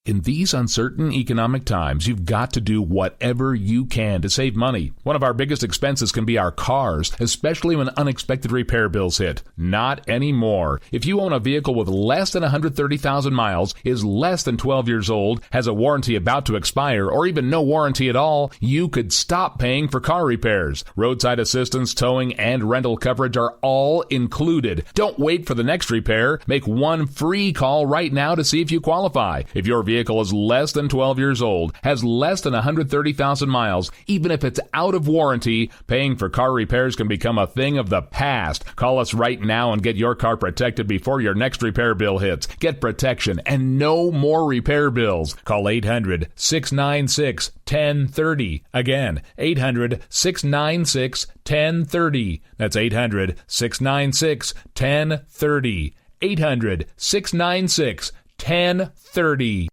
In these uncertain economic times, you've got to do whatever you can to save money. One of our biggest expenses can be our cars, especially when unexpected repair bills hit. Not anymore. If you own a vehicle with less than 130,000 miles, is less than 12 years old, has a warranty about to expire, or even no warranty at all, you could stop paying for car repairs. Roadside assistance, towing, and rental coverage are all included. Don't wait for the next repair. Make one free call right now to see if you qualify. If your vehicle is less than 12 years old, has less than 130,000 miles, even if it's out of warranty, paying for car repairs can become a thing of the past. Call us right now and get your car protected before your next repair bill hits. Get protection and no more repair bills. Call 800-696-1030. Again, 800-696-1030. That's 800-696-1030. 800-696-1030.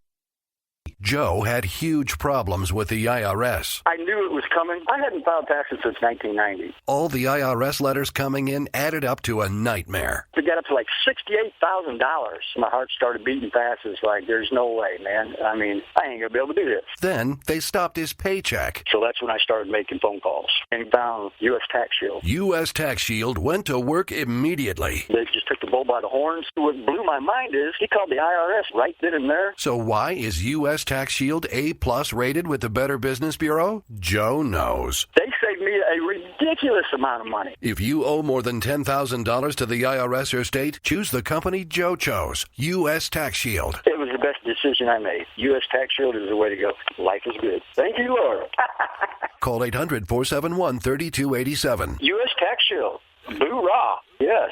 Joe had huge problems with the IRS. I knew it was coming. I hadn't filed taxes since 1990. All the IRS letters coming in added up to a nightmare. It got up to like $68,000. My heart started beating fast. It's like, there's no way, man. I mean, I ain't going to be able to do this. Then they stopped his paycheck. So that's when I started making phone calls and found U.S. Tax Shield. U.S. Tax Shield went to work immediately. They just took the bull by the horns. What blew my mind is he called the IRS right then and there. So why is U.S. Tax Shield A+ rated with the Better Business Bureau? Joe knows. They saved me a ridiculous amount of money. If you owe more than $10,000 to the IRS or state, choose the company Joe chose, U.S. Tax Shield. It was the best decision I made. U.S. Tax Shield is the way to go. Life is good. Thank you, Lord. Call 800-471-3287. U.S. Tax Shield. Boo-rah. Yes.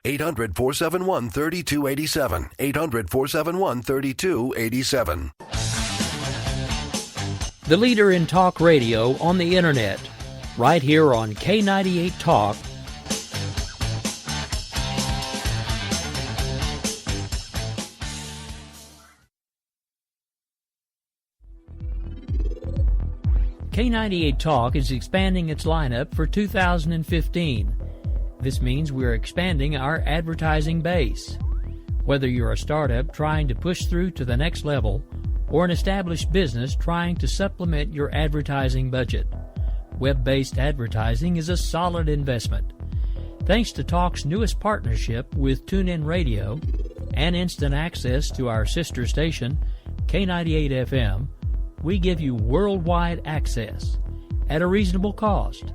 800-471-3287. 800-471-3287. The leader in talk radio on the internet, right here on K98 Talk. K98 Talk is expanding its lineup for 2015. This means we're expanding our advertising base. Whether you're a startup trying to push through to the next level or an established business trying to supplement your advertising budget, web-based advertising is a solid investment. Thanks to Talk's newest partnership with TuneIn Radio and instant access to our sister station, K98 FM, we give you worldwide access at a reasonable cost.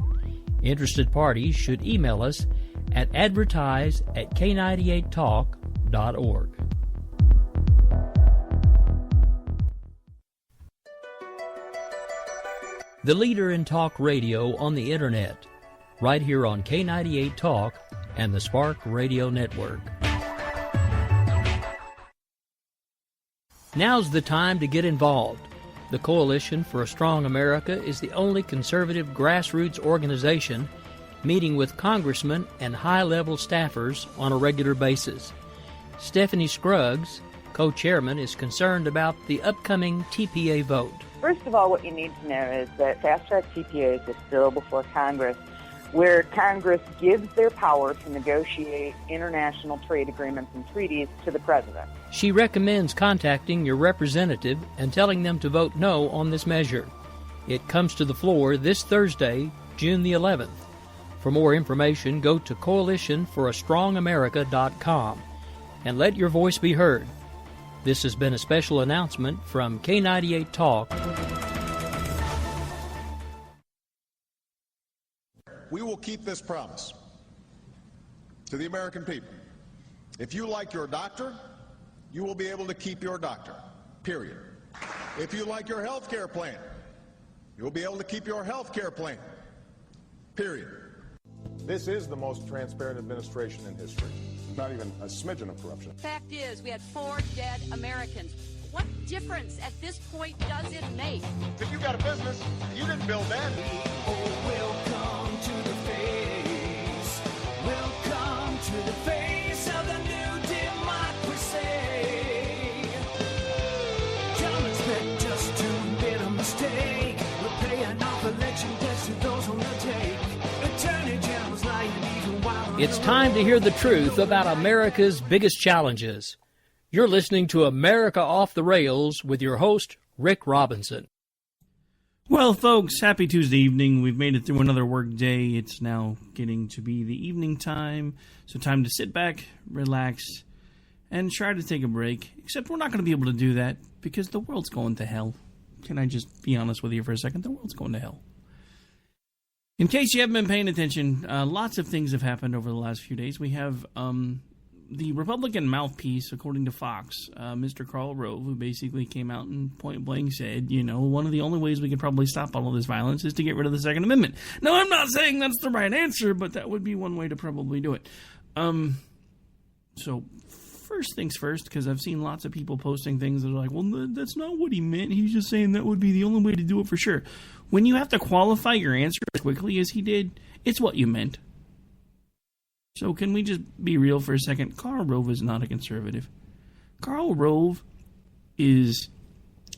Interested parties should email us at advertise@k98talk.org. The leader in talk radio on the internet, right here on K98 Talk and the Spark Radio Network. Now's the time to get involved. The Coalition for a Strong America is the only conservative grassroots organization meeting with congressmen and high-level staffers on a regular basis. Stephanie Scruggs, co-chairman, is concerned about the upcoming TPA vote. First of all, what you need to know is that fast-track TPAs is still before Congress, where Congress gives their power to negotiate international trade agreements and treaties to the president. She recommends contacting your representative and telling them to vote no on this measure. It comes to the floor this Thursday, June the 11th. For more information, go to coalitionforastrongamerica.com and let your voice be heard. This has been a special announcement from K98 Talk. We will keep this promise to the American people. If you like your doctor, you will be able to keep your doctor, period. If you like your health care plan, you'll be able to keep your health care plan, period. This is the most transparent administration in history. Not even a smidgen of corruption. Fact is, we had 4 dead Americans. What difference at this point does it make? If you got a business, you didn't build that. Oh, welcome to the face. Welcome to the face of the new democracy. Don't expect us to admit a mistake. We're paying off election debts to those on the take. Attorney General's lying even while It's time to hear the truth about America's biggest challenges. You're listening to America Off the Rails with your host, Rick Robinson. Well, folks, happy Tuesday evening. We've made it through another work day. It's now getting to be the evening time, so time to sit back, relax, and try to take a break. Except we're not going to be able to do that because the world's going to hell. Can I just be honest with you for a second? The world's going to hell. In case you haven't been paying attention, lots of things have happened over the last few days. We have the Republican mouthpiece, according to Fox, Mr. Karl Rove, who basically came out and point blank said, you know, one of the only ways we could probably stop all of this violence is to get rid of the Second Amendment. Now, I'm not saying that's the right answer, but that would be one way to probably do it. So, first things first, because I've seen lots of people posting things that are like, well, that's not what he meant. He's just saying that would be the only way to do it for sure. When you have to qualify your answer as quickly as he did, it's what you meant. So can we just be real for a second? Karl Rove is not a conservative. Karl Rove is...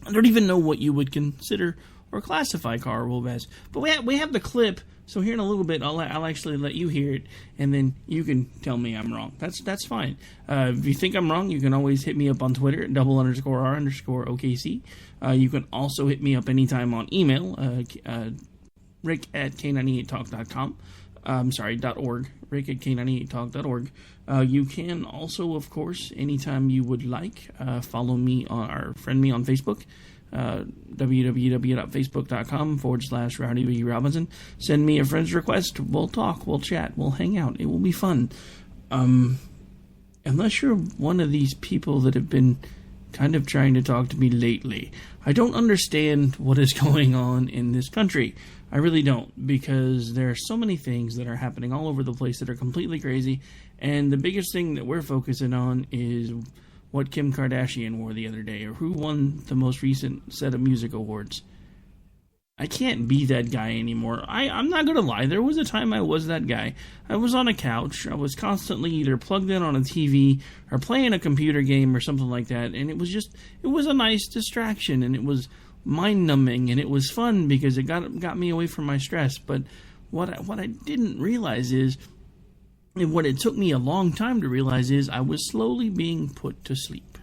I don't even know what you would consider or classify Karl Rove as. But we have the clip, so here in a little bit I'll actually let you hear it, and then you can tell me I'm wrong. That's fine. If you think I'm wrong, you can always hit me up on Twitter at _R_OKC. You can also hit me up anytime on email, rick at k98talk.com. .org, rick at k98talk.org. You can also, of course, anytime you would like, follow me or friend me on Facebook, www.facebook.com/RowdyBiggyRobinson. Send me a friend's request. We'll talk, we'll chat, we'll hang out. It will be fun. Unless you're one of these people that have been kind of trying to talk to me lately, I don't understand what is going on in this country. I really don't, because there are so many things that are happening all over the place that are completely crazy, and the biggest thing that we're focusing on is what Kim Kardashian wore the other day, or who won the most recent set of music awards. I can't be that guy anymore. I'm not going to lie, there was a time I was that guy. I was on a couch, I was constantly either plugged in on a TV, or playing a computer game or something like that, and it was a nice distraction, and it was mind-numbing, and it was fun because it got me away from my stress. But what I didn't realize is, and what it took me a long time to realize is, I was slowly being put to sleep.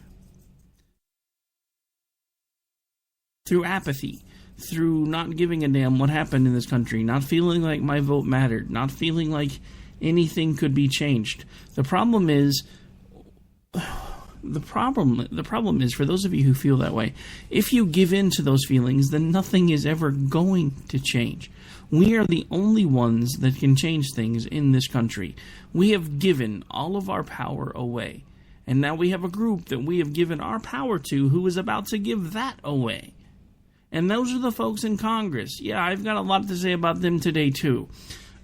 Through apathy, through not giving a damn what happened in this country, not feeling like my vote mattered, not feeling like anything could be changed. The problem is, for those of you who feel that way, if you give in to those feelings, then nothing is ever going to change. We are the only ones that can change things in this country. We have given all of our power away. And now we have a group that we have given our power to who is about to give that away. And those are the folks in Congress. Yeah, I've got a lot to say about them today, too.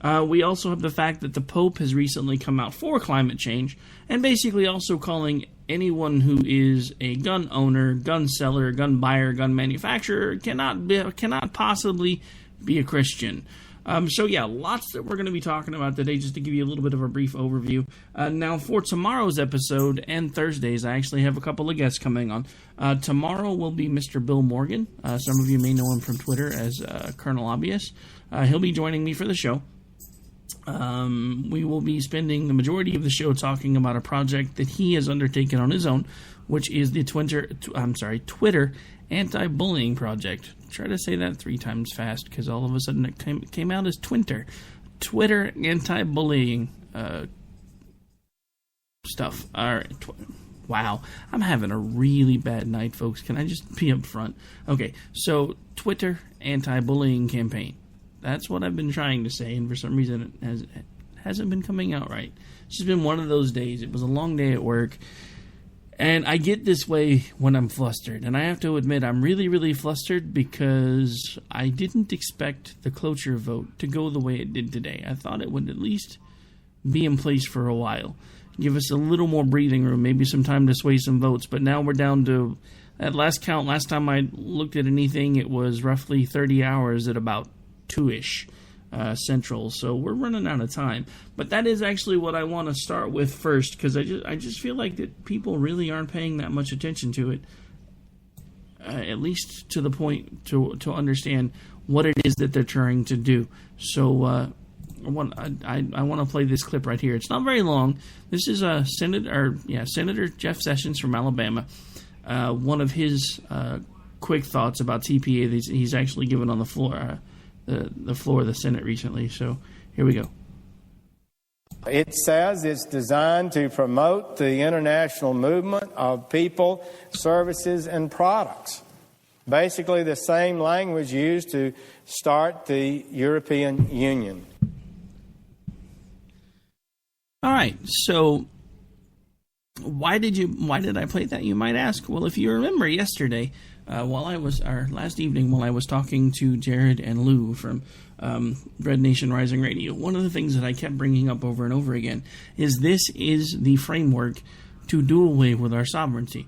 We also have the fact that the Pope has recently come out for climate change, and basically also calling anyone who is a gun owner, gun seller, gun buyer, gun manufacturer cannot possibly be a Christian. So yeah, lots that we're going to be talking about today, just to give you a little bit of a brief overview. Now, for tomorrow's episode and Thursdays, I actually have a couple of guests coming on. Tomorrow will be Mr. Bill Morgan. Some of you may know him from Twitter as Colonel Obvious. He'll be joining me for the show. We will be spending the majority of the show talking about a project that he has undertaken on his own, which is the Twitter anti-bullying project. Try to say that 3 times fast, because all of a sudden it came out as Twitter anti-bullying stuff. All right. Wow, I'm having a really bad night, folks. Can I just be up front? Okay, so Twitter anti-bullying campaign. That's what I've been trying to say, and for some reason it hasn't been coming out right. It's just been one of those days. It was a long day at work, and I get this way when I'm flustered. And I have to admit, I'm really, really flustered because I didn't expect the cloture vote to go the way it did today. I thought it would at least be in place for a while. Give us a little more breathing room, maybe some time to sway some votes. But now we're down to, at last count, last time I looked at anything, it was roughly 30 hours at about 2-ish Central, so we're running out of time. But that is actually what I want to start with first, because I just feel like that people really aren't paying that much attention to it, at least to the point to understand what it is that they're trying to do. So I want to play this clip right here. It's not very long. This is Senator Jeff Sessions from Alabama. One of his quick thoughts about TPA that he's actually given on the floor, the floor of the Senate recently. So here we go. It says it's designed to promote the international movement of people, services, and products. Basically the same language used to start the European Union. All right, so why did I play that, you might ask? Well, if you remember yesterday, last evening while I was talking to Jared and Lou from Red Nation Rising Radio, one of the things that I kept bringing up over and over again is this is the framework to do away with our sovereignty.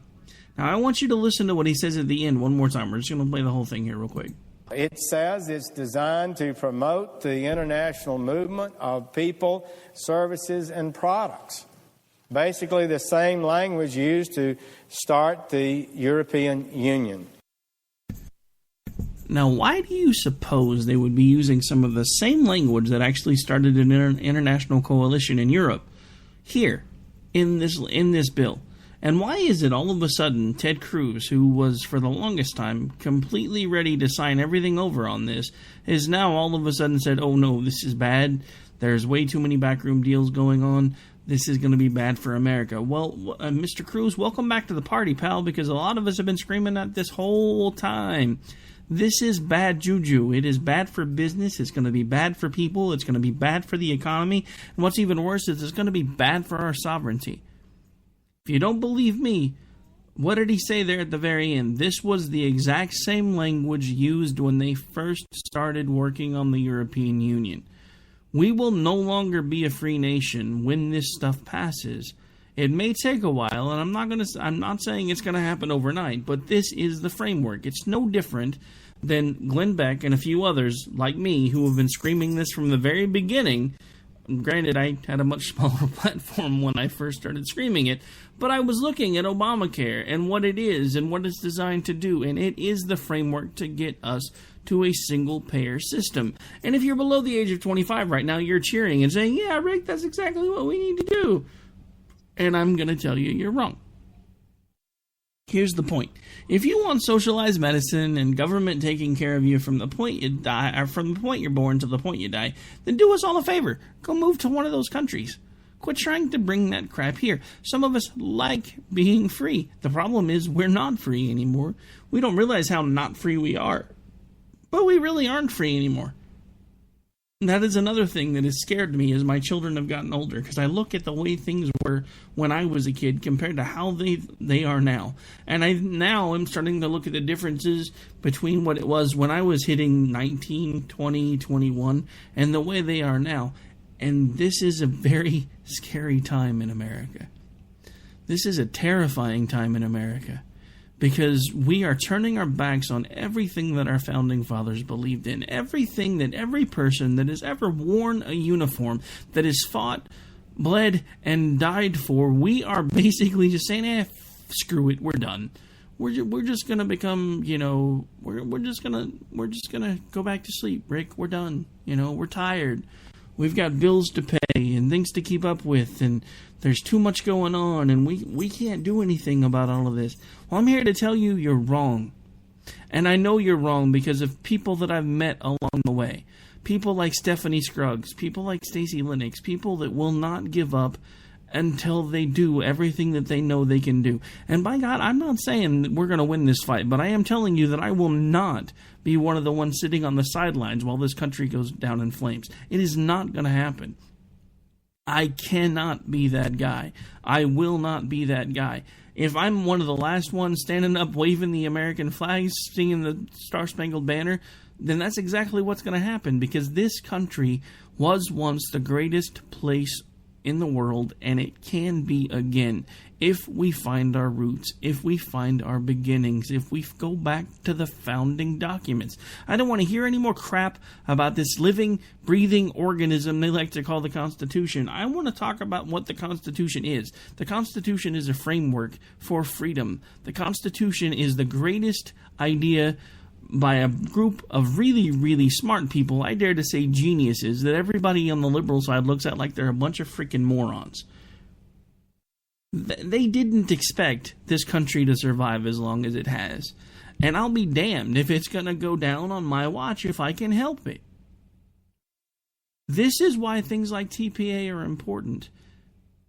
Now, I want you to listen to what he says at the end one more time. We're just going to play the whole thing here real quick. It says it's designed to promote the international movement of people, services, and products. Basically the same language used to start the European Union. Now, why do you suppose they would be using some of the same language that actually started an international coalition in Europe here in this bill? And why is it all of a sudden Ted Cruz, who was for the longest time completely ready to sign everything over on this, is now all of a sudden said, oh no, this is bad, there's way too many backroom deals going on, this is going to be bad for America? Well, Mr. Cruz, welcome back to the party, pal, because a lot of us have been screaming at this whole time. This is bad juju. It is bad for business. It's going to be bad for people. It's going to be bad for the economy. And what's even worse is it's going to be bad for our sovereignty. If you don't believe me, what did he say there at the very end? This was the exact same language used when they first started working on the European Union. We will no longer be a free nation when this stuff passes. It may take a while, and I'm not saying it's going to happen overnight, but this is the framework. It's no different than Glenn Beck and a few others like me who have been screaming this from the very beginning. Granted, I had a much smaller platform when I first started screaming it, but I was looking at Obamacare and what it is and what it's designed to do, and it is the framework to get us to a single-payer system. And if you're below the age of 25 right now, you're cheering and saying, yeah, Rick, that's exactly what we need to do. And I'm going to tell you, you're wrong. Here's the point. If you want socialized medicine and government taking care of you from the point you die, or from the point you're born to the point you die, then do us all a favor. Go move to one of those countries. Quit trying to bring that crap here. Some of us like being free. The problem is we're not free anymore. We don't realize how not free we are. But we really aren't free anymore. And that is another thing that has scared me as my children have gotten older, because I look at the way things were when I was a kid compared to how they are now. And I now am starting to look at the differences between what it was when I was hitting 19, 20, 21, and the way they are now. And this is a very scary time in America. This is a terrifying time in America, because we are turning our backs on everything that our founding fathers believed in. Everything that every person that has ever worn a uniform, that has fought, bled, and died for, we are basically just saying, screw it, we're done. We're just gonna become, we're just gonna go back to sleep, Rick. We're done. We're tired. We've got bills to pay and things to keep up with, and there's too much going on, and we can't do anything about all of this. Well, I'm here to tell you you're wrong. And I know you're wrong because of people that I've met along the way. People like Stephanie Scruggs, people like Stacey Lennox, people that will not give up until they do everything that they know they can do. And by God, I'm not saying that we're going to win this fight, but I am telling you that I will not be one of the ones sitting on the sidelines while this country goes down in flames. It is not going to happen. I cannot be that guy. I will not be that guy. If I'm one of the last ones standing up waving the American flag, singing the Star-Spangled Banner, then that's exactly what's going to happen, because this country was once the greatest place in the world, and it can be again if we find our roots, if we find our beginnings, if we go back to the founding documents. I don't want to hear any more crap about this living, breathing organism they like to call the Constitution. I want to talk about what the Constitution is. The Constitution is a framework for freedom. The Constitution is the greatest idea by a group of really, really smart people, I dare to say geniuses, that everybody on the liberal side looks at like they're a bunch of freaking morons. They didn't expect this country to survive as long as it has. And I'll be damned if it's going to go down on my watch if I can help it. This is why things like TPA are important.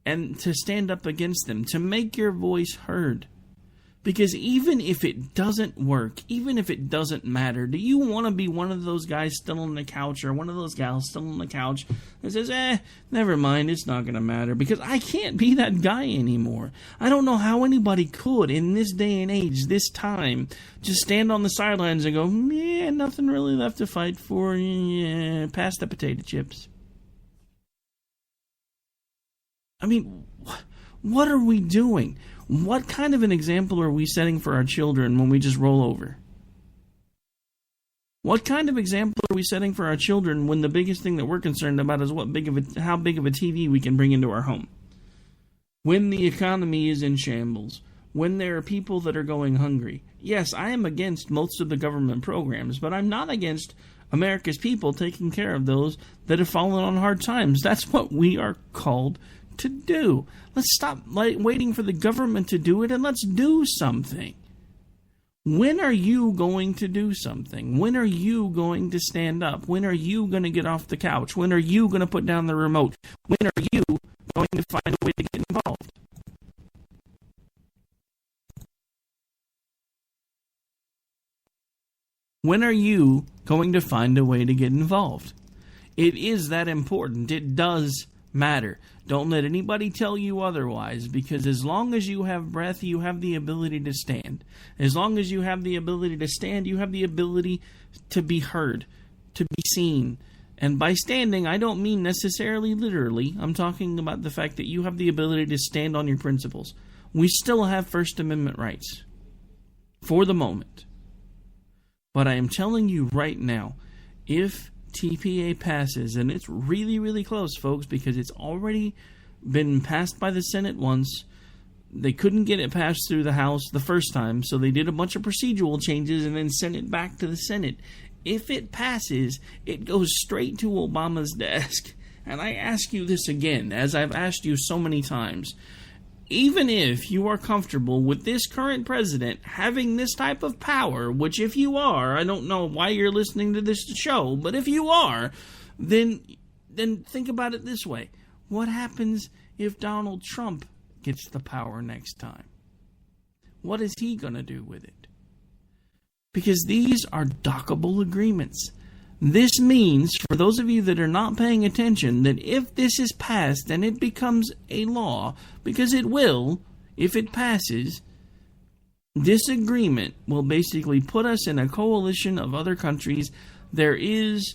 And to stand up against them, to make your voice heard. Because even if it doesn't work, even if it doesn't matter, do you want to be one of those guys still on the couch or one of those gals still on the couch that says, never mind, it's not going to matter? Because I can't be that guy anymore. I don't know how anybody could in this day and age, this time, just stand on the sidelines and go, yeah, nothing really left to fight for, yeah, pass the potato chips. I mean, what are we doing? What kind of an example are we setting for our children when we just roll over? What kind of example are we setting for our children when the biggest thing that we're concerned about is how big of a TV we can bring into our home? When the economy is in shambles, when there are people that are going hungry. Yes, I am against most of the government programs, but I'm not against America's people taking care of those that have fallen on hard times. That's what we are called to do. Let's stop waiting for the government to do it and let's do something. When are you going to do something? When are you going to stand up? When are you going to get off the couch? When are you going to put down the remote? When are you going to find a way to get involved? When are you going to find a way to get involved? It is that important. It does matter. Don't let anybody tell you otherwise, because as long as you have breath, you have the ability to stand. As long as you have the ability to stand, you have the ability to be heard, to be seen. And by standing, I don't mean necessarily literally. I'm talking about the fact that you have the ability to stand on your principles. We still have First Amendment rights. For the moment. But I am telling you right now, if TPA passes, and it's really, really close, folks, because it's already been passed by the Senate once. They couldn't get it passed through the House the first time, so they did a bunch of procedural changes and then sent it back to the Senate. If it passes, it goes straight to Obama's desk. And I ask you this again, as I've asked you so many times. Even if you are comfortable with this current president having this type of power, which if you are, I don't know why you're listening to this show, but if you are, then think about it this way. What happens if Donald Trump gets the power next time? What is he going to do with it? Because these are dockable agreements. This means, for those of you that are not paying attention, that if this is passed and it becomes a law, because it will, if it passes, this agreement will basically put us in a coalition of other countries. There is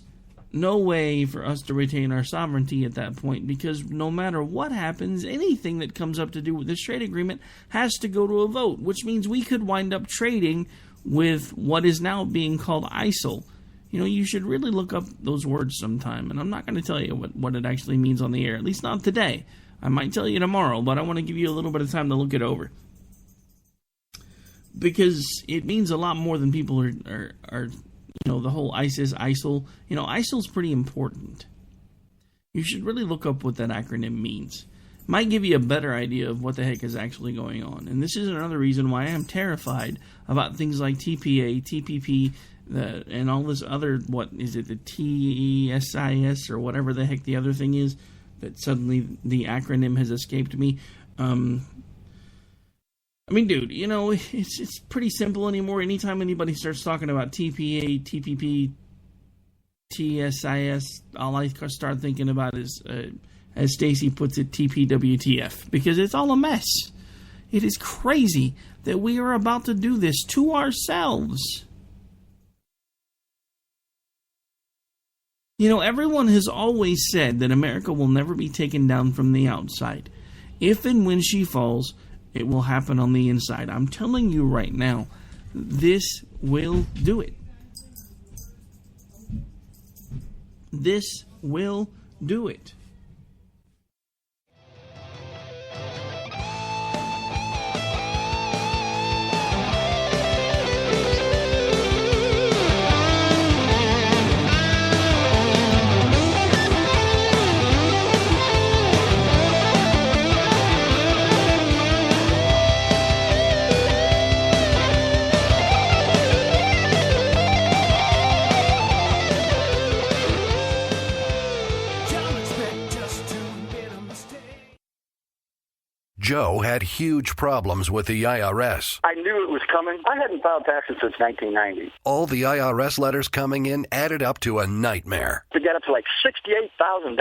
no way for us to retain our sovereignty at that point, because no matter what happens, anything that comes up to do with this trade agreement has to go to a vote, which means we could wind up trading with what is now being called ISIL. You know, you should really look up those words sometime, and I'm not going to tell you what it actually means on the air, at least not today. I might tell you tomorrow, but I want to give you a little bit of time to look it over. Because it means a lot more than people are you know, the whole ISIL. You know, ISIL's pretty important. You should really look up what that acronym means. Might give you a better idea of what the heck is actually going on. And this is another reason why I am terrified about things like TPA, TPP, and all this other, what is it, the TESIS or whatever the heck the other thing is, that suddenly the acronym has escaped me. I mean, dude, you know, it's pretty simple anymore. Anytime anybody starts talking about TPA, TPP, TSIS, all I start thinking about is, as Stacy puts it, TPWTF, because it's all a mess. It is crazy that we are about to do this to ourselves. You know, everyone has always said that America will never be taken down from the outside. If and when she falls, it will happen on the inside. I'm telling you right now, this will do it. This will do it. Joe had huge problems with the IRS. I knew it was coming. I hadn't filed taxes since 1990. All the IRS letters coming in added up to a nightmare. To get up to like $68,000.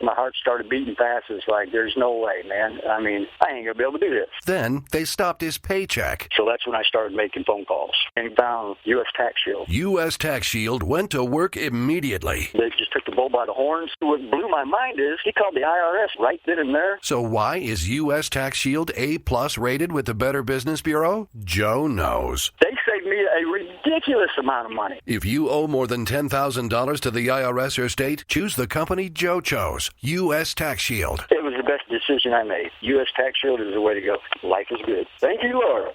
My heart started beating fast. It's like, there's no way, man. I mean, I ain't going to be able to do this. Then they stopped his paycheck. So that's when I started making phone calls and found U.S. Tax Shield. U.S. Tax Shield went to work immediately. They just took the bull by the horns. What blew my mind is he called the IRS right then and there. So why is U.S. Tax Shield A+ rated with the Better Business Bureau? Joe knows. They saved me a ridiculous amount of money. If you owe more than $10,000 to the IRS or state, choose the company Joe chose, U.S. Tax Shield. It was the best decision I made. U.S. Tax Shield is the way to go. Life is good. Thank you, Lord.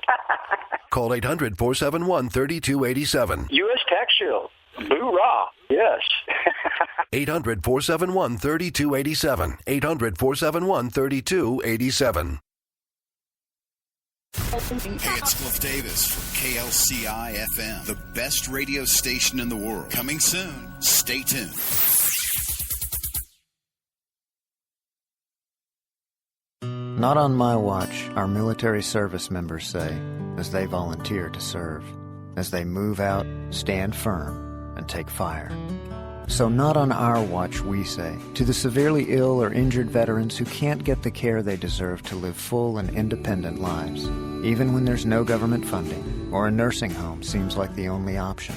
Call 800-471-3287. U.S. Tax Shield. Boo-rah. Yes. 800-471-3287. 800-471-3287. Hey, it's Cliff Davis from KLCI FM, the best radio station in the world. Coming soon. Stay tuned. Not on my watch, our military service members say, as they volunteer to serve, as they move out, stand firm, and take fire. So not on our watch, we say, to the severely ill or injured veterans who can't get the care they deserve to live full and independent lives, even when there's no government funding or a nursing home seems like the only option.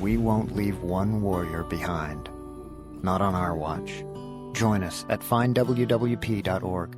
We won't leave one warrior behind. Not on our watch. Join us at findwwp.org.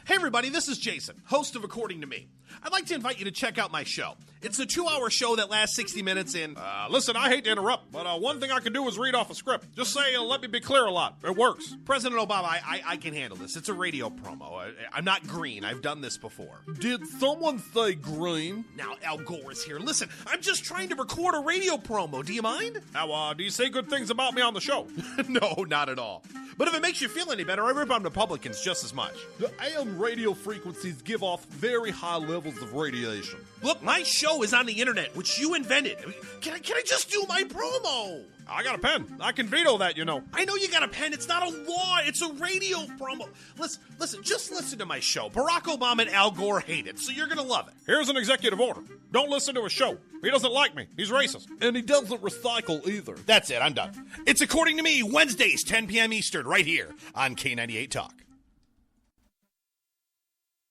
Hey everybody, this is Jason, host of According to Me. I'd like to invite you to check out my show. It's a 2-hour show that lasts 60 minutes and... listen, I hate to interrupt, but one thing I can do is read off a script. Just say, let me be clear a lot. It works. President Obama, I can handle this. It's a radio promo. I'm not green. I've done this before. Did someone say green? Now, Al Gore is here. Listen, I'm just trying to record a radio promo. Do you mind? Now, do you say good things about me on the show? No, not at all. But if it makes you feel any better, I rip on Republicans just as much. The AM radio frequencies give off very high levels of radiation. Look, my show is on the internet, which you invented. Can I just do my promo? I got a pen. I can veto that, you know. I know you got a pen. It's not a law. It's a radio promo. Listen, just listen to my show. Barack Obama and Al Gore hate it, so you're going to love it. Here's an executive order. Don't listen to his show. He doesn't like me. He's racist. And he doesn't recycle either. That's it. I'm done. It's According to Me, Wednesdays, 10 p.m. Eastern, right here on K98 Talk.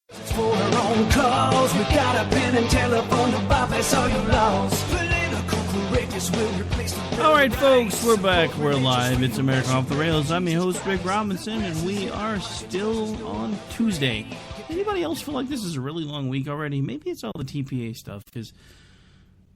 For our own cause, we got a pen and telephone to bypass all your laws. Political correctness will replace the... All right, folks, we're back. We're live. It's America Off the Rails. I'm your host, Rick Robinson, and we are still on Tuesday. Anybody else feel like this is a really long week already? Maybe it's all the TPA stuff, because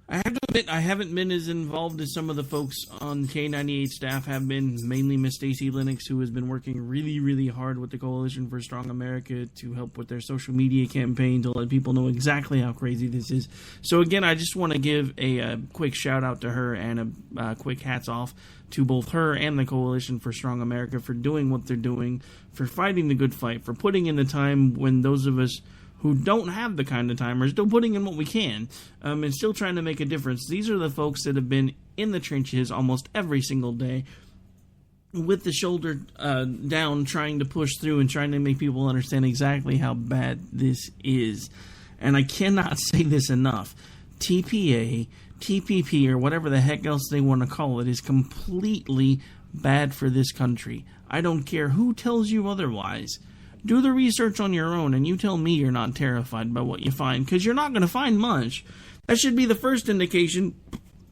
I have to admit, I haven't been as involved as some of the folks on K98 staff have been, mainly Miss Stacy Lennox, who has been working really, really hard with the Coalition for Strong America to help with their social media campaign to let people know exactly how crazy this is. So again, I just want to give a quick shout out to her and a quick hats off to both her and the Coalition for Strong America for doing what they're doing, for fighting the good fight, for putting in the time when those of us who don't have the kind of time are still putting in what we can and still trying to make a difference. These are the folks that have been in the trenches almost every single day with the shoulder down, trying to push through and trying to make people understand exactly how bad this is. And I cannot say this enough. TPA, TPP, or whatever the heck else they want to call it, is completely bad for this country. I don't care who tells you otherwise. Do the research on your own, and you tell me you're not terrified by what you find, because you're not going to find much. That should be the first indication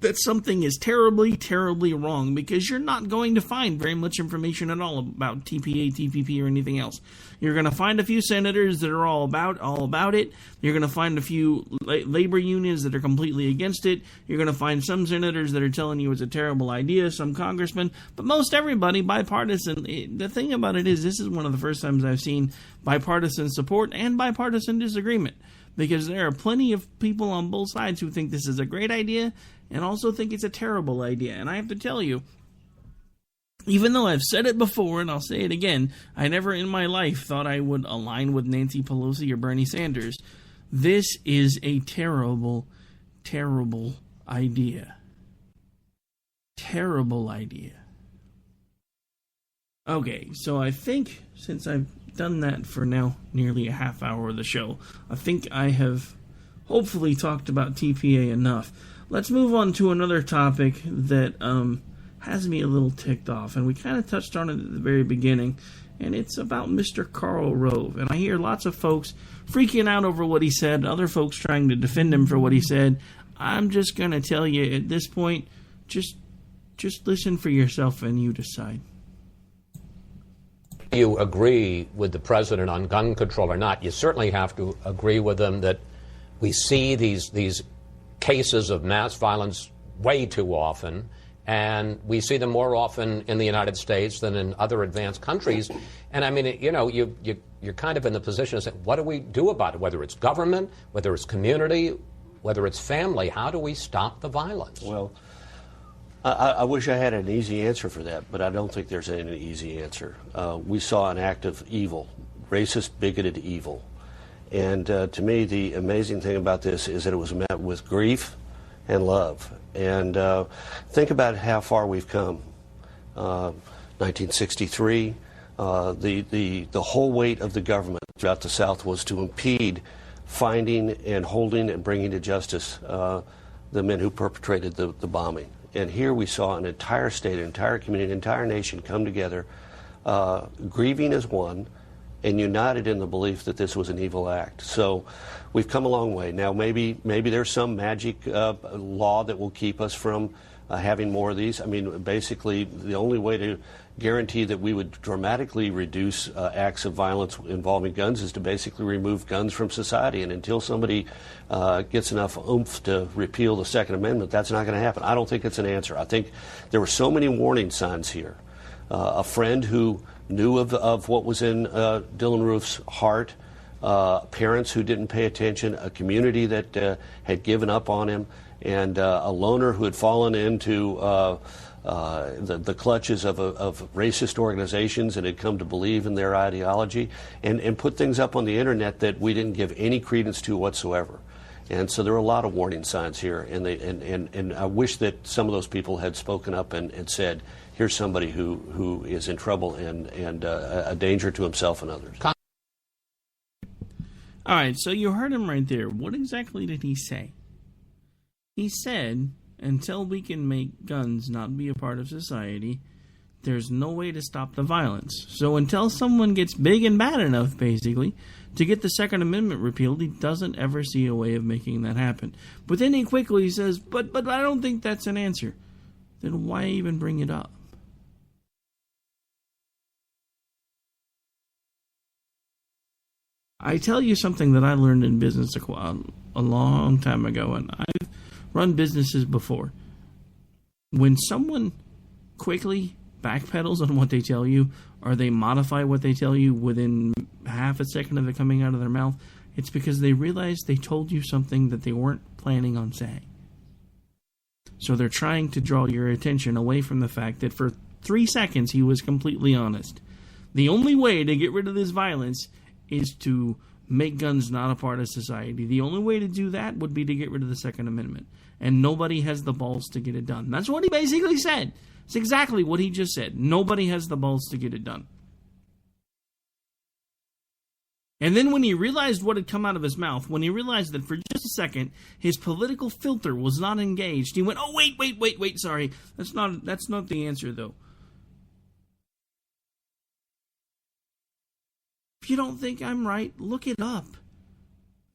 that something is terribly, terribly wrong, because you're not going to find very much information at all about TPA, TPP, or anything else. You're going to find a few senators that are all about it. You're going to find a few labor unions that are completely against it. You're going to find some senators that are telling you it's a terrible idea, some congressmen, but most everybody bipartisan. The thing about it is, this is one of the first times I've seen bipartisan support and bipartisan disagreement, because there are plenty of people on both sides who think this is a great idea and also think it's a terrible idea. And I have to tell you, even though I've said it before, and I'll say it again, I never in my life thought I would align with Nancy Pelosi or Bernie Sanders. This is a terrible, terrible idea. Terrible idea. Okay, so I think since I've done that for now nearly a half hour of the show, I think I have hopefully talked about TPA enough. Let's move on to another topic that has me a little ticked off, and we kind of touched on it at the very beginning, and it's about Mr. Karl Rove. And I hear lots of folks freaking out over what he said, other folks trying to defend him for what he said. I'm just going to tell you at this point, just listen for yourself and you decide. You agree with the president on gun control or not, you certainly have to agree with him that we see these cases of mass violence way too often, and we see them more often in the United States than in other advanced countries. And I mean, you know, you're kind of in the position to say, what do we do about it? Whether it's government, whether it's community, whether it's family, how do we stop the violence? Well, I wish I had an easy answer for that, but I don't think there's any easy answer. We saw an act of evil, racist, bigoted evil. And to me, the amazing thing about this is that it was met with grief and love. And think about how far we've come. 1963, the whole weight of the government throughout the South was to impede finding and holding and bringing to justice the men who perpetrated the bombing. And here we saw an entire state, an entire community, an entire nation come together, grieving as one, and united in the belief that this was an evil act. So we've come a long way. Now maybe there's some magic law that will keep us from having more of these. I mean, basically the only way to guarantee that we would dramatically reduce acts of violence involving guns is to basically remove guns from society. And until somebody gets enough oomph to repeal the Second Amendment, that's not going to happen. I don't think it's an answer. I think there were so many warning signs here. A friend who knew of what was in Dylan Roof's heart, parents who didn't pay attention, a community that had given up on him, and a loner who had fallen into the clutches of racist organizations and had come to believe in their ideology, and put things up on the internet that we didn't give any credence to whatsoever. And so there were a lot of warning signs here, and I wish that some of those people had spoken up and said, here's somebody who is in trouble and a danger to himself and others. All right, so you heard him right there. What exactly did he say? He said, until we can make guns not be a part of society, there's no way to stop the violence. So until someone gets big and bad enough, basically, to get the Second Amendment repealed, he doesn't ever see a way of making that happen. But then he quickly says, but I don't think that's an answer. Then why even bring it up? I tell you something that I learned in business a long time ago, and I've run businesses before. When someone quickly backpedals on what they tell you, or they modify what they tell you within half a second of it coming out of their mouth, it's because they realize they told you something that they weren't planning on saying. So they're trying to draw your attention away from the fact that for 3 seconds he was completely honest. The only way to get rid of this violence is to make guns not a part of society. The only way to do that would be to get rid of the Second Amendment. And nobody has the balls to get it done. That's what he basically said. It's exactly what he just said. Nobody has the balls to get it done. And then when he realized what had come out of his mouth, when he realized that for just a second his political filter was not engaged, he went, oh, wait, sorry. That's not the answer, though. If you don't think I'm right, look it up.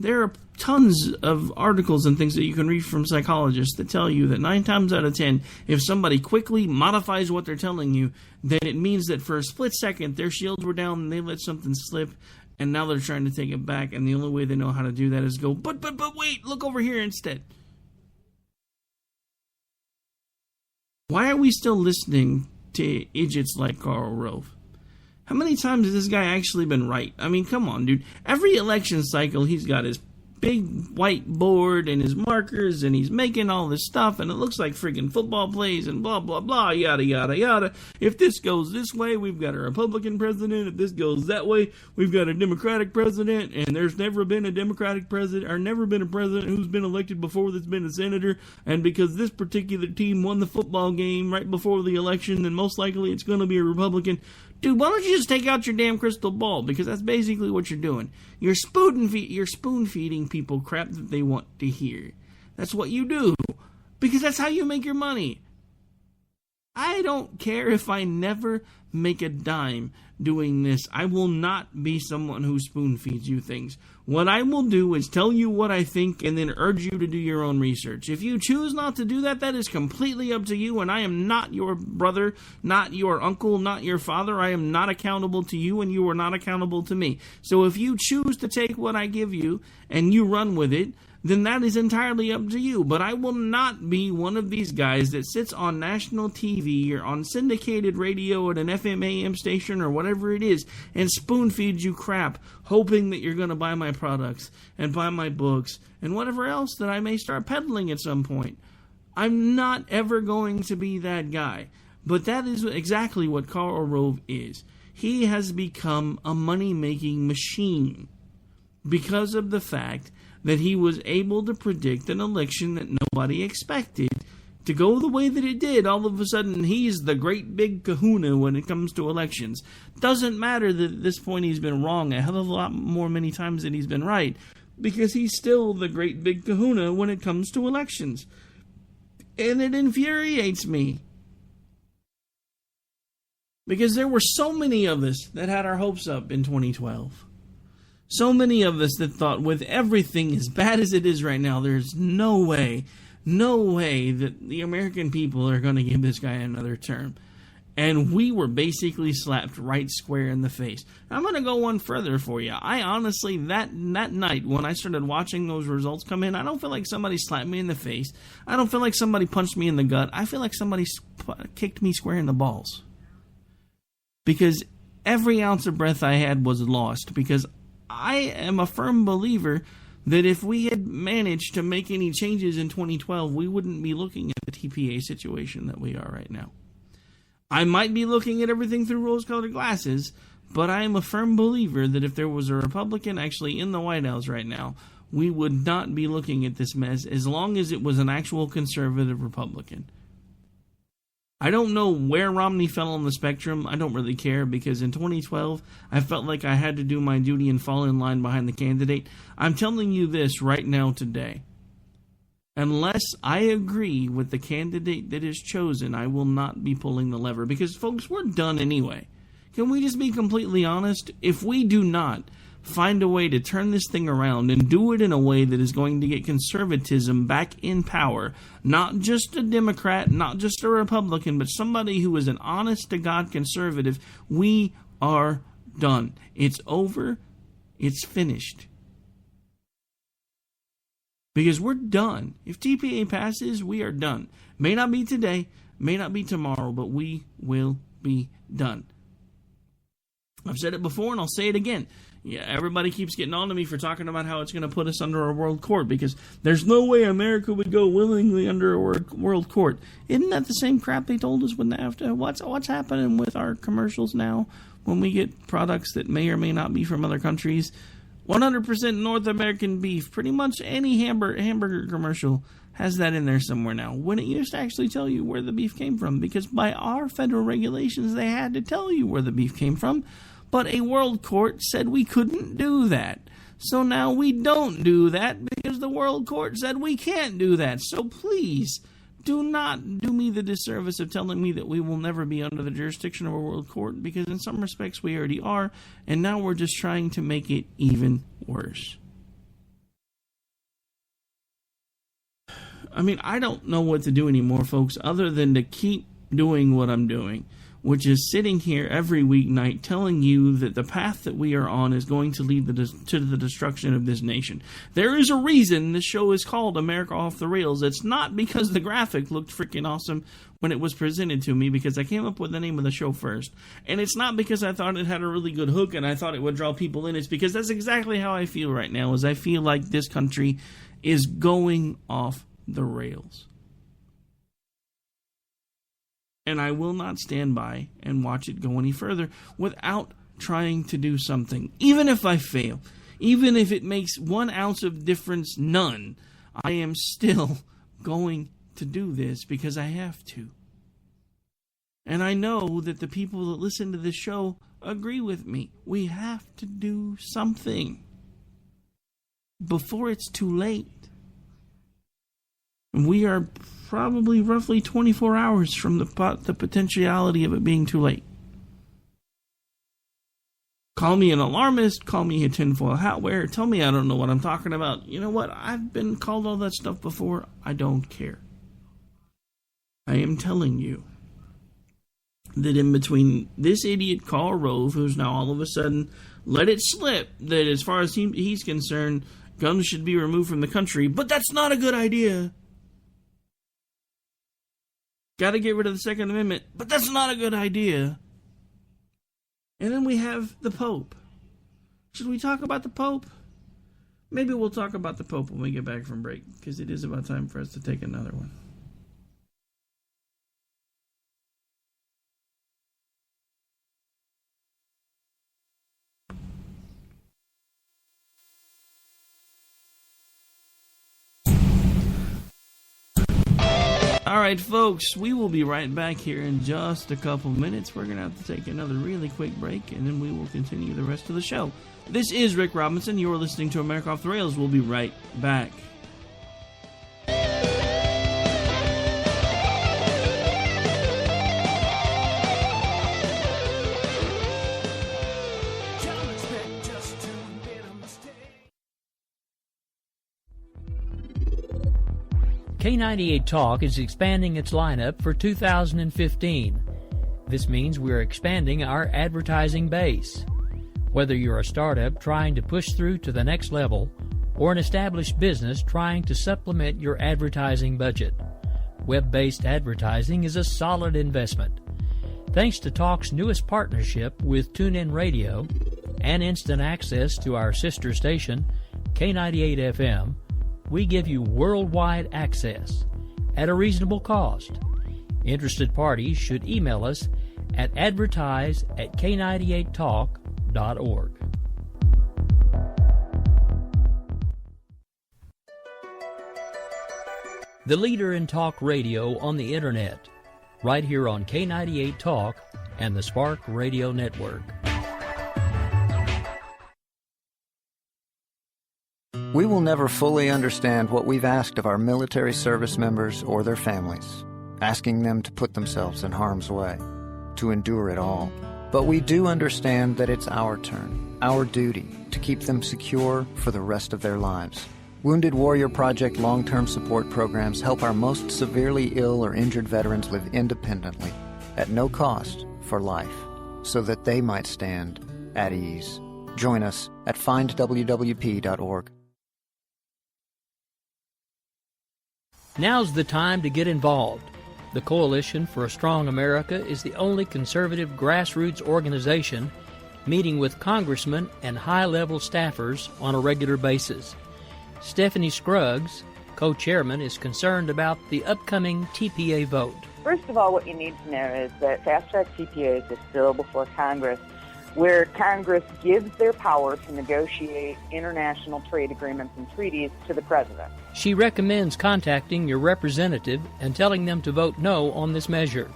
There are tons of articles and things that you can read from psychologists that tell you that 9 times out of 10, if somebody quickly modifies what they're telling you, then it means that for a split second, their shields were down and they let something slip, and now they're trying to take it back, and the only way they know how to do that is go, but wait, look over here instead. Why are we still listening to idiots like Karl Rove? How many times has this guy actually been right? I mean, come on, dude. Every election cycle, he's got his big whiteboard and his markers, and he's making all this stuff, and it looks like freaking football plays and blah, blah, blah, yada, yada, yada. If this goes this way, we've got a Republican president. If this goes that way, we've got a Democratic president, and there's never been a Democratic president, or never been a president who's been elected before that's been a senator, and because this particular team won the football game right before the election, then most likely it's going to be a Republican. Dude, why don't you just take out your damn crystal ball? Because that's basically what you're doing. You're spoon-feeding people crap that they want to hear. That's what you do. Because that's how you make your money. I don't care if I never make a dime doing this. I will not be someone who spoon-feeds you things. What I will do is tell you what I think and then urge you to do your own research. If you choose not to do that, that is completely up to you, and I am not your brother, not your uncle, not your father. I am not accountable to you, and you are not accountable to me. So if you choose to take what I give you and you run with it, then that is entirely up to you. But I will not be one of these guys that sits on national TV or on syndicated radio at an FM AM station or whatever it is and spoon feeds you crap, hoping that you're going to buy my products and buy my books and whatever else that I may start peddling at some point. I'm not ever going to be that guy. But that is exactly what Karl Rove is. He has become a money-making machine because of the fact that he was able to predict an election that nobody expected to go the way that it did. All of a sudden, he's the great big kahuna when it comes to elections. Doesn't matter that at this point he's been wrong a hell of a lot more many times than he's been right, because he's still the great big kahuna when it comes to elections. And it infuriates me. Because there were so many of us that had our hopes up in 2012. So many of us that thought, with everything as bad as it is right now, there's no way that the American people are going to give this guy another term. And we were basically slapped right square in the face. I'm going to go one further for you. I honestly, that night when I started watching those results come in, I don't feel like somebody slapped me in the face. I don't feel like somebody punched me in the gut. I feel like somebody kicked me square in the balls. Because every ounce of breath I had was lost. Because I am a firm believer that if we had managed to make any changes in 2012, we wouldn't be looking at the TPA situation that we are right now. I might be looking at everything through rose-colored glasses, but I am a firm believer that if there was a Republican actually in the White House right now, we would not be looking at this mess as long as it was an actual conservative Republican. I don't know where Romney fell on the spectrum. I don't really care, because in 2012, I felt like I had to do my duty and fall in line behind the candidate. I'm telling you this right now today. Unless I agree with the candidate that is chosen, I will not be pulling the lever. Because, folks, we're done anyway. Can we just be completely honest? If we do not find a way to turn this thing around and do it in a way that is going to get conservatism back in power, not just a Democrat, not just a Republican, but somebody who is an honest-to-God conservative, we are done. It's over. It's finished. Because we're done. If TPA passes, we are done. May not be today, may not be tomorrow, but we will be done. I've said it before and I'll say it again. Yeah, everybody keeps getting on to me for talking about how it's going to put us under a world court, because there's no way America would go willingly under a world court. Isn't that the same crap they told us when after? What's happening with our commercials now when we get products that may or may not be from other countries? 100% North American beef. Pretty much any hamburger commercial has that in there somewhere now, when it used to actually tell you where the beef came from, because by our federal regulations they had to tell you where the beef came from. But a world court said we couldn't do that. So now we don't do that because the world court said we can't do that. So please, do not do me the disservice of telling me that we will never be under the jurisdiction of a world court, because in some respects we already are, and now we're just trying to make it even worse. I mean, I don't know what to do anymore, folks, other than to keep doing what I'm doing, which is sitting here every weeknight telling you that the path that we are on is going to lead to the destruction of this nation. There is a reason this show is called America Off the Rails. It's not because the graphic looked freaking awesome when it was presented to me, because I came up with the name of the show first. And it's not because I thought it had a really good hook and I thought it would draw people in. It's because that's exactly how I feel right now, is I feel like this country is going off the rails. And I will not stand by and watch it go any further without trying to do something. Even if I fail, even if it makes 1 ounce of difference, none, I am still going to do this because I have to. And I know that the people that listen to this show agree with me. We have to do something before it's too late. And we are probably roughly 24 hours from the potentiality of it being too late. Call me an alarmist, call me a tinfoil hat wearer, tell me I don't know what I'm talking about. You know what? I've been called all that stuff before. I don't care. I am telling you that in between this idiot Karl Rove, who's now all of a sudden let it slip that as far as he's concerned, guns should be removed from the country, but that's not a good idea. Got to get rid of the Second Amendment, but that's not a good idea. And then we have the Pope. Should we talk about the Pope? Maybe we'll talk about the Pope when we get back from break, because it is about time for us to take another one. All right, folks, we will be right back here in just a couple minutes. We're going to have to take another really quick break, and then we will continue the rest of the show. This is Rick Robinson. You're listening to America Off the Rails. We'll be right back. K98 Talk is expanding its lineup for 2015. This means we're expanding our advertising base. Whether you're a startup trying to push through to the next level or an established business trying to supplement your advertising budget, web-based advertising is a solid investment. Thanks to Talk's newest partnership with TuneIn Radio and instant access to our sister station, K98 FM, we give you worldwide access at a reasonable cost. Interested parties should email us at advertise@k98talk.org. The leader in talk radio on the internet, right here on K98 Talk and the Spark Radio Network. We will never fully understand what we've asked of our military service members or their families, asking them to put themselves in harm's way, to endure it all. But we do understand that it's our turn, our duty, to keep them secure for the rest of their lives. Wounded Warrior Project long-term support programs help our most severely ill or injured veterans live independently, at no cost, for life, so that they might stand at ease. Join us at findwwp.org. Now's the time to get involved. The Coalition for a Strong America is the only conservative grassroots organization meeting with congressmen and high-level staffers on a regular basis. Stephanie Scruggs, co-chairman, is concerned about the upcoming TPA vote. First of all, what you need to know is that fast-track TPAs is still before Congress, where Congress gives their power to negotiate international trade agreements and treaties to the president. She recommends contacting your representative and telling them to vote no on this measure.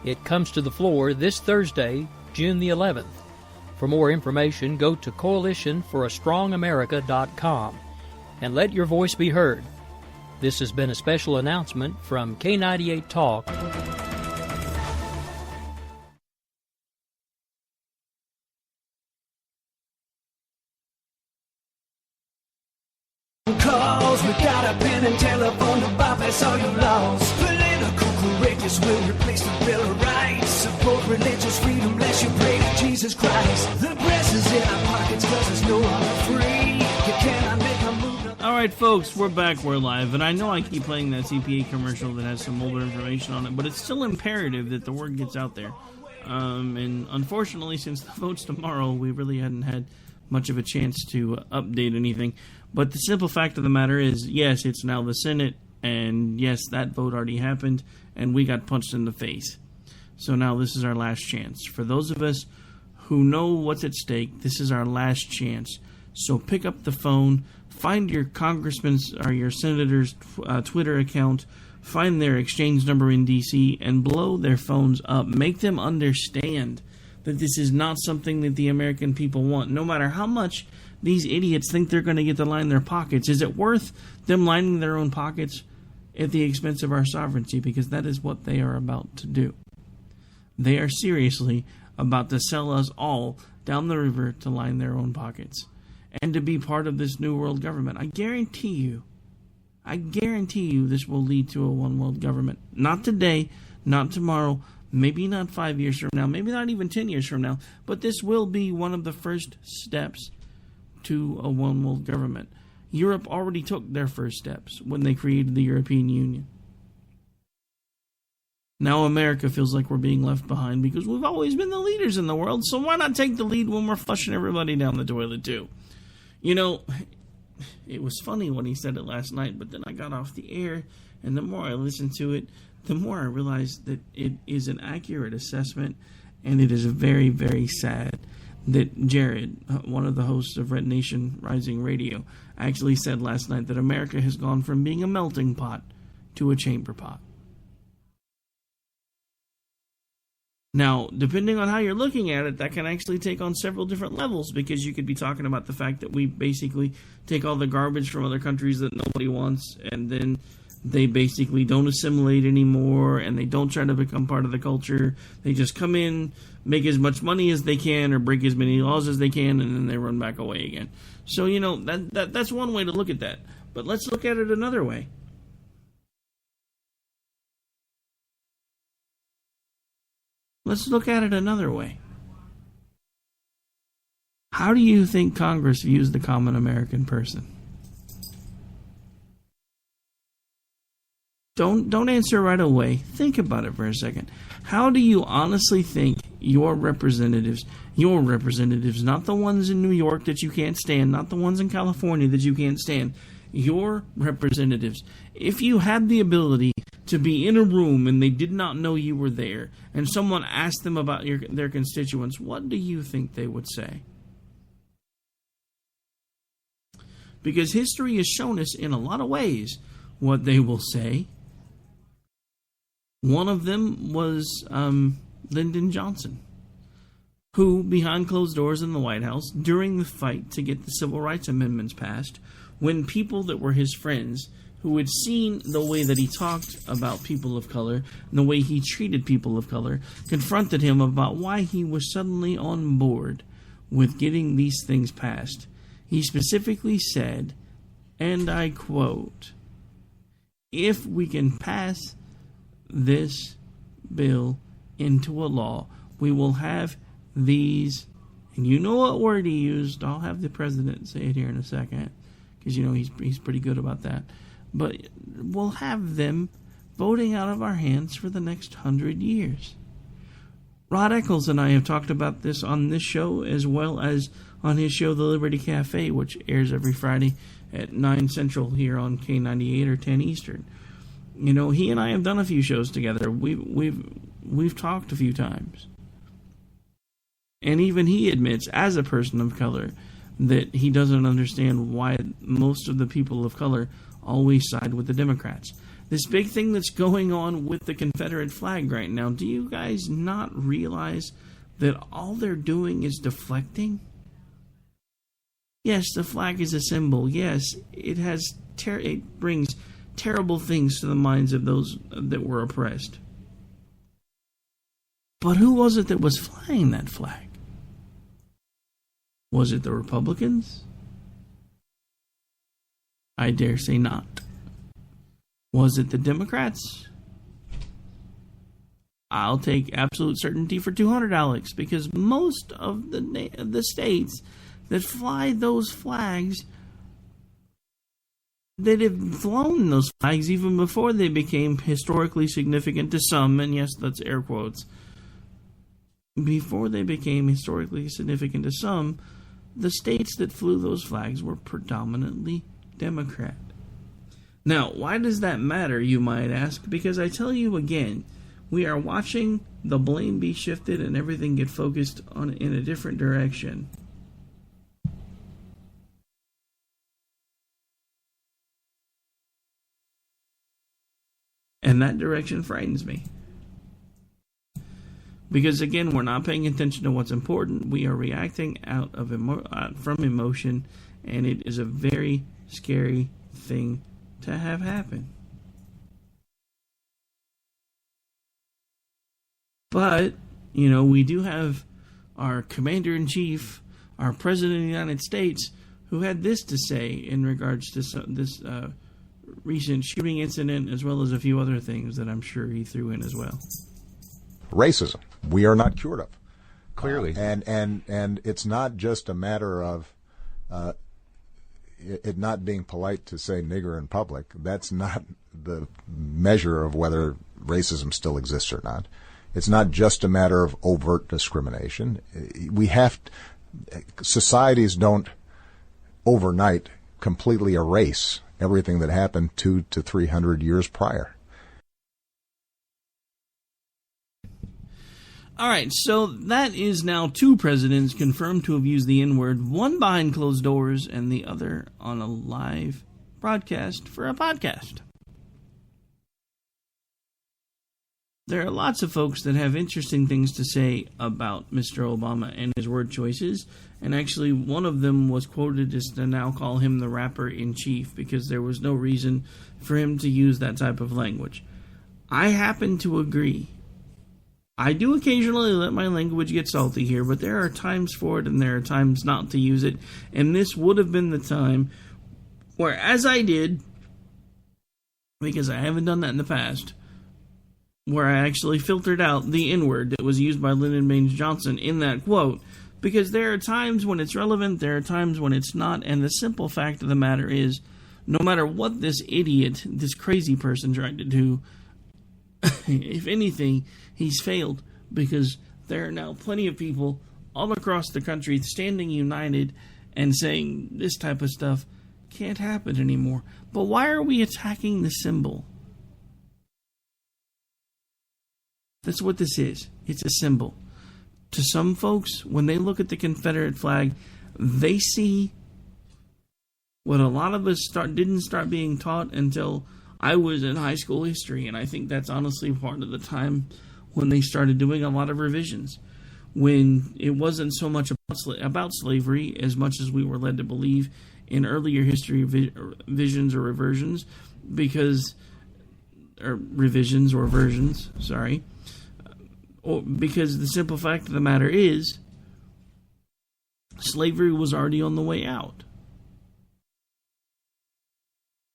It comes to the floor this Thursday, June the 11th. For more information, go to coalitionforastrongamerica.com and let your voice be heard. This has been a special announcement from K98 Talk. Calls without a pen and telephone to bypass all your laws. Political correctness will replace the Bill of Rights. Support religious freedom, lest you pray to Jesus Christ. The press is in our pockets because there's no longer free. You cannot make a move. All right, folks, we're back. We're live, and I know I keep playing that CPA commercial that has some older information on it, but it's still imperative that the word gets out there. And unfortunately, since the vote's tomorrow, we really hadn't had much of a chance to update anything. But the simple fact of the matter is, yes, it's now the Senate, and yes, that vote already happened, and we got punched in the face. So now this is our last chance. For those of us who know what's at stake, this is our last chance. So pick up the phone, find your congressman's or your senator's Twitter account, find their exchange number in D.C. and blow their phones up. Make them understand that this is not something that the American people want, no matter how much these idiots think they're going to get to line their pockets. Is it worth them lining their own pockets at the expense of our sovereignty? Because that is what they are about to do. They are seriously about to sell us all down the river to line their own pockets and to be part of this new world government. I guarantee you this will lead to a one world government. Not today, not tomorrow, maybe not 5 years from now, maybe not even 10 years from now, but this will be one of the first steps to a one world government. Europe already took their first steps when they created the European Union. Now America feels like we're being left behind because we've always been the leaders in the world, so why not take the lead when we're flushing everybody down the toilet too? You know, it was funny when he said it last night, but then I got off the air, and the more I listened to it, the more I realized that it is an accurate assessment, and it is very, very sad that Jared, one of the hosts of Red Nation Rising Radio, actually said last night that America has gone from being a melting pot to a chamber pot. Now, depending on how you're looking at it, that can actually take on several different levels, because you could be talking about the fact that we basically take all the garbage from other countries that nobody wants, and then they basically don't assimilate anymore, and they don't try to become part of the culture. They just come in, make as much money as they can, or break as many laws as they can, and then they run back away again. So, you know, that's one way to look at that. But let's look at it another way. Let's look at it another way. How do you think Congress views the common American person? Don't answer right away. Think about it for a second. How do you honestly think your representatives, not the ones in New York that you can't stand, not the ones in California that you can't stand, your representatives, if you had the ability to be in a room and they did not know you were there, and someone asked them about their constituents, what do you think they would say? Because history has shown us in a lot of ways what they will say. One of them was Lyndon Johnson, who, behind closed doors in the White House, during the fight to get the Civil Rights Amendments passed, when people that were his friends, who had seen the way that he talked about people of color and the way he treated people of color, confronted him about why he was suddenly on board with getting these things passed. He specifically said, and I quote, "If we can pass this bill into a law, we will have these," and you know what word he used. I'll have the president say it here in a second, because you know he's pretty good about that. But we'll have them voting out of our hands for the next 100 years. Rod Eccles and I have talked about this on this show, as well as on his show, The Liberty Cafe, which airs every Friday at 9 Central here on K98 or 10 Eastern. You know, he and I have done a few shows together. We've talked a few times. And even he admits, as a person of color, that he doesn't understand why most of the people of color always side with the Democrats. This big thing that's going on with the Confederate flag right now, do you guys not realize that all they're doing is deflecting? Yes, the flag is a symbol. Yes, it brings terrible things to the minds of those that were oppressed. But who was it that was flying that flag? Was it the Republicans? I dare say not. Was it the Democrats? I'll take absolute certainty for 200, Alex, because most of the states that fly those flags, that have flown those flags even before they became historically significant to some, and yes, that's air quotes, before they became historically significant to some, the states that flew those flags were predominantly Democrat. Now, why does that matter, you might ask? Because I tell you again, we are watching the blame be shifted and everything get focused on in a different direction. And that direction frightens me. Because, again, we're not paying attention to what's important. We are reacting out of from emotion, and it is a very scary thing to have happen. But, we do have our Commander-in-Chief, our President of the United States, who had this to say in regards to this recent shooting incident, as well as a few other things that I'm sure he threw in as well. Racism, we are not cured of, clearly, and it's not just a matter of it not being polite to say nigger in public. That's not the measure of whether racism still exists or not. It's not just a matter of overt discrimination. Societies don't overnight completely erase everything that happened 200 to 300 years prior. All right, so that is now 2 presidents confirmed to have used the N-word, one behind closed doors and the other on a live broadcast for a podcast. There are lots of folks that have interesting things to say about Mr. Obama and his word choices, and actually one of them was quoted as to now call him the rapper-in-chief because there was no reason for him to use that type of language. I happen to agree. I do occasionally let my language get salty here, but there are times for it and there are times not to use it, and this would have been the time where, as I did, because I haven't done that in the past, where I actually filtered out the N-word that was used by Lyndon Baines Johnson in that quote, because there are times when it's relevant, there are times when it's not, and the simple fact of the matter is, no matter what this idiot, this crazy person tried to do, if anything, he's failed, because there are now plenty of people all across the country standing united and saying this type of stuff can't happen anymore. But why are we attacking the symbol? That's what this is. It's a symbol. To some folks, when they look at the Confederate flag, they see what a lot of us didn't start being taught until I was in high school history, and I think that's honestly part of the time when they started doing a lot of revisions, when it wasn't so much about slavery as much as we were led to believe in earlier history visions or reversions, because the simple fact of the matter is slavery was already on the way out.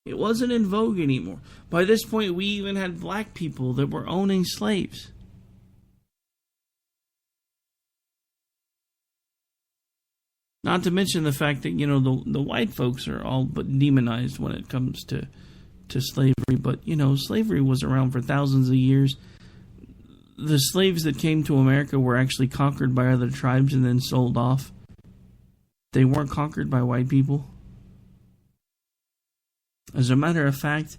It wasn't in vogue anymore. By this point, we even had black people that were owning slaves. Not to mention the fact that, the white folks are all but demonized when it comes to slavery. But, slavery was around for thousands of years. The slaves that came to America were actually conquered by other tribes and then sold off. They weren't conquered by white people. As a matter of fact,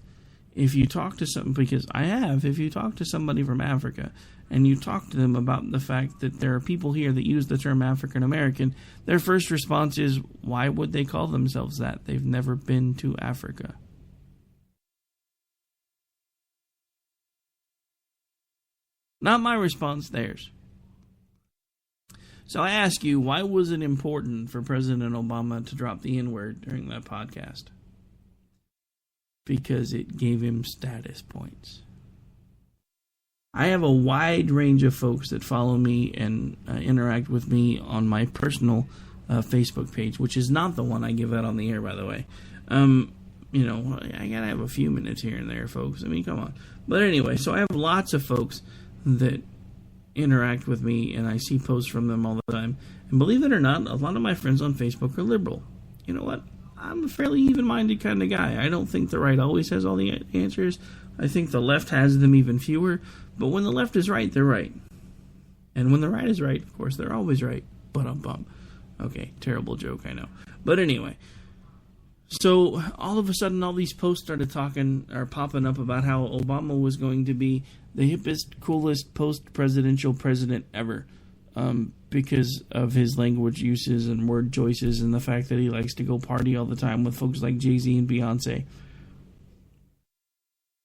if you talk to if you talk to somebody from Africa and you talk to them about the fact that there are people here that use the term African American, their first response is, why would they call themselves that? They've never been to Africa. Not my response, theirs. So I ask you, why was it important for President Obama to drop the N-word during that podcast? Because it gave him status points. I have a wide range of folks that follow me and interact with me on my personal Facebook page, which is not the one I give out on the air, by the way. I gotta have a few minutes here and there, folks. I mean, come on. But anyway, so I have lots of folks that interact with me, and I see posts from them all the time. And believe it or not, a lot of my friends on Facebook are liberal. You know what? I'm a fairly even-minded kind of guy. I don't think the right always has all the answers. I think the left has them even fewer. But when the left is right, they're right. And when the right is right, of course, they're always right. But okay, terrible joke, I know. But anyway, so all of a sudden, all these posts started popping up about how Obama was going to be the hippest, coolest post-presidential president ever. Because of his language uses and word choices and the fact that he likes to go party all the time with folks like Jay-Z and Beyonce.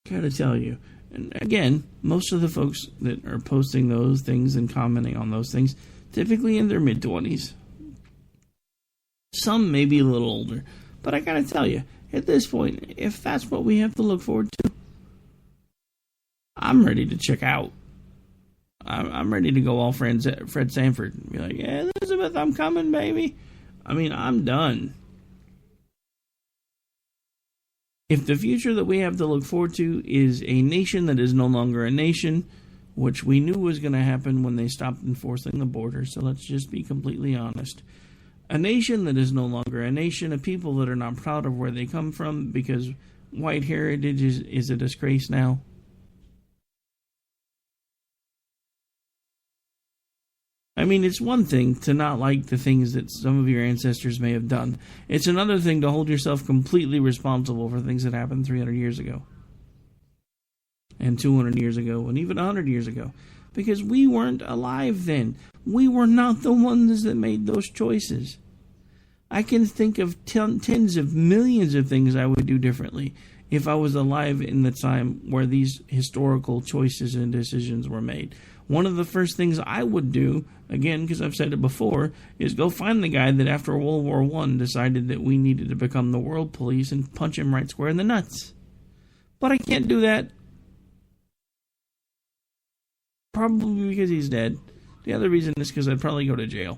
Gotta tell you, And again, most of the folks that are posting those things and commenting on those things, typically in their mid-20s. Some may be a little older. But I gotta tell you, at this point, if that's what we have to look forward to, I'm ready to check out. I'm ready to go all Fred Sanford and be like, yeah, Elizabeth, I'm coming, baby. I mean, I'm done. If the future that we have to look forward to is a nation that is no longer a nation, which we knew was going to happen when they stopped enforcing the border, so let's just be completely honest. A nation that is no longer a nation, a people that are not proud of where they come from because white heritage is a disgrace now. I mean, it's one thing to not like the things that some of your ancestors may have done. It's another thing to hold yourself completely responsible for things that happened 300 years ago. And 200 years ago, and even 100 years ago. Because we weren't alive then. We were not the ones that made those choices. I can think of tens of millions of things I would do differently if I was alive in the time where these historical choices and decisions were made. One of the first things I would do, again, because I've said it before, is go find the guy that after World War I decided that we needed to become the world police and punch him right square in the nuts. But I can't do that. Probably because he's dead. The other reason is because I'd probably go to jail.